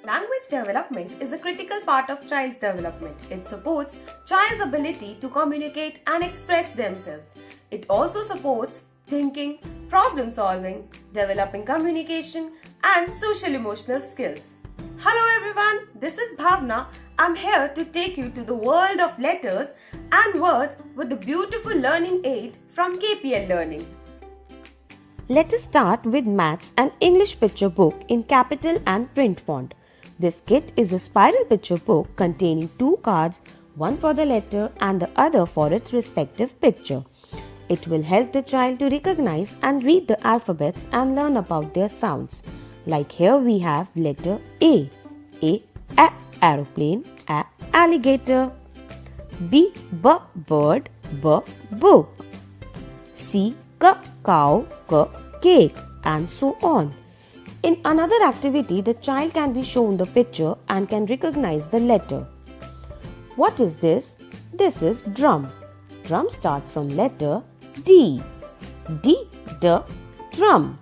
Language development is a critical part of child's development. It supports child's ability to communicate and express themselves. It also supports thinking, problem solving, developing communication, and social emotional skills. Hello everyone, this is Bhavna. I'm here to take you to the world of letters and words with the beautiful learning aid from KPL Learning. Let us start with Maths and English picture book in capital and print font. This kit is a spiral picture book containing two cards, one for the letter and the other for its respective picture. It will help the child to recognize and read the alphabets and learn about their sounds. Like here we have letter A, aeroplane, A, alligator, B, bird, B, book, C, cow, cake, and so on. In another activity, the child can be shown the picture and can recognize the letter. What is this? This is drum. Drum starts from letter D. D, drum.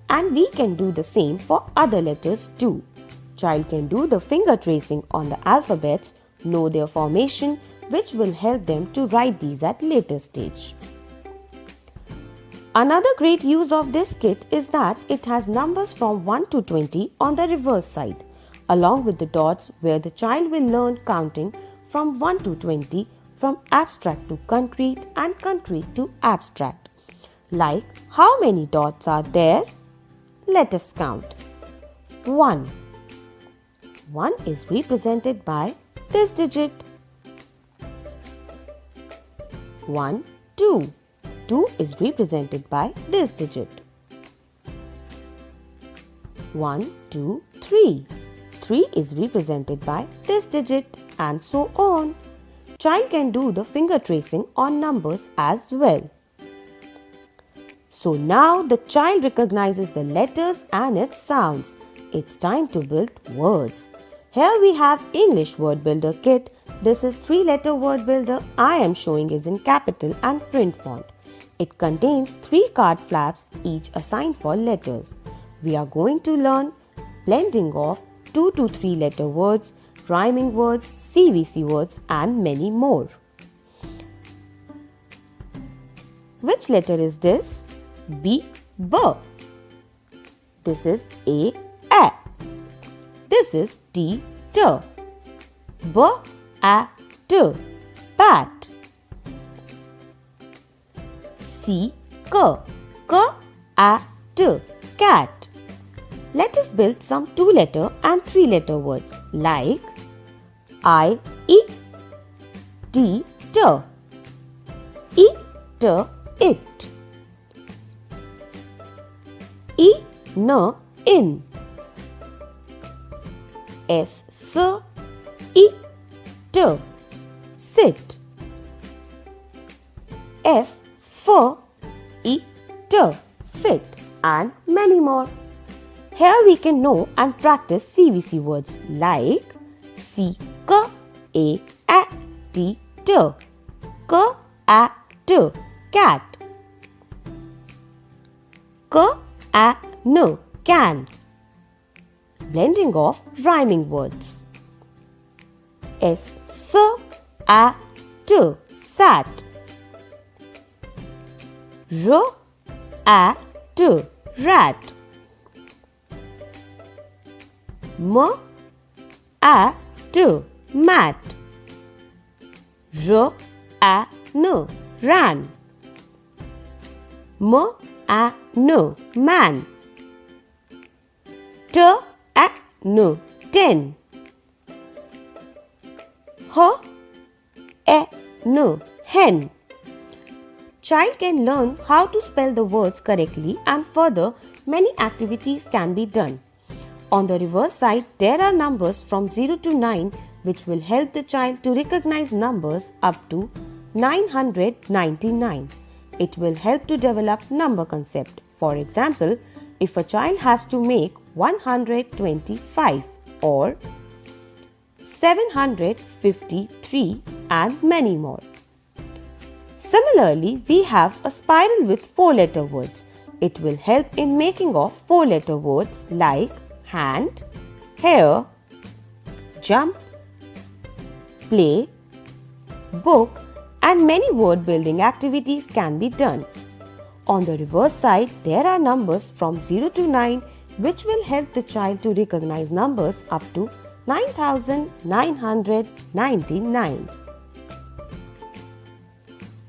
And we can do the same for other letters too. Child can do the finger tracing on the alphabets, know their formation, which will help them to write these at later stage. Another great use of this kit is that it has numbers from 1 to 20 on the reverse side, along with the dots where the child will learn counting from 1 to 20, from abstract to concrete and concrete to abstract. Like, how many dots are there? Let us count. 1. 1 is represented by this digit. 1, 2. 2 is represented by this digit. 1, 2, 3. 3 is represented by this digit, and so on. Child can do the finger tracing on numbers as well. So now the child recognizes the letters and its sounds. It's time to build words. Here we have English word builder kit. This is 3-letter word builder. I am showing is in capital and print font. It contains 3 card flaps, each assigned for letters. We are going to learn blending of 2 to 3 letter words, rhyming words, CVC words, and many more. Which letter is this? B. This is A. This is T. Bat. C. Cat. Let us build some 2-letter and 3-letter words like it. In. Sit. Fit, and many more. Here we can know and practice CVC words like cat, can. Blending of rhyming words. Sat. Rat. Mat. Ran. Man. Ten. Hen. Child can learn how to spell the words correctly, and further many activities can be done. On the reverse side, there are numbers from 0 to 9 which will help the child to recognize numbers up to 999. It will help to develop number concept. For example, if a child has to make 125 or 753 and many more. Similarly, we have a spiral with 4-letter words. It will help in making of 4-letter words like hand, hair, jump, play, book, and many word building activities can be done. On the reverse side, there are numbers from 0 to 9 which will help the child to recognize numbers up to 9999.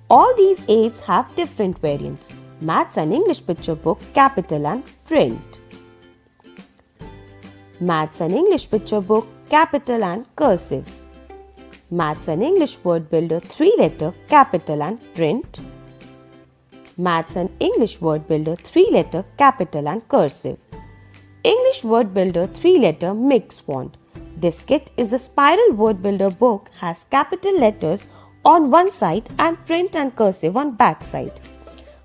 All these aids have different variants: Maths and English picture book, capital and print. Maths and English picture book, capital and cursive. Maths and English word builder, 3-letter, capital and print. Maths and English word builder, 3-letter, capital and cursive. English word builder, 3-letter, mix font. This kit is a spiral word builder book, has capital letters on one side and print and cursive on back side.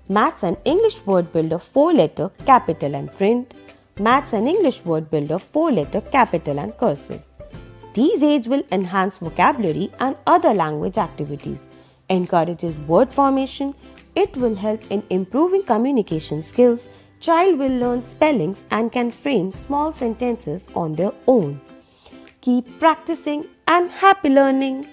Maths and English word builder, 4-letter, capital and print. Maths and English word builder, 4-letter, capital and cursive. These aids will enhance vocabulary and other language activities, encourages word formation. It will help in improving communication skills. Child will learn spellings and can frame small sentences on their own. Keep practicing and happy learning.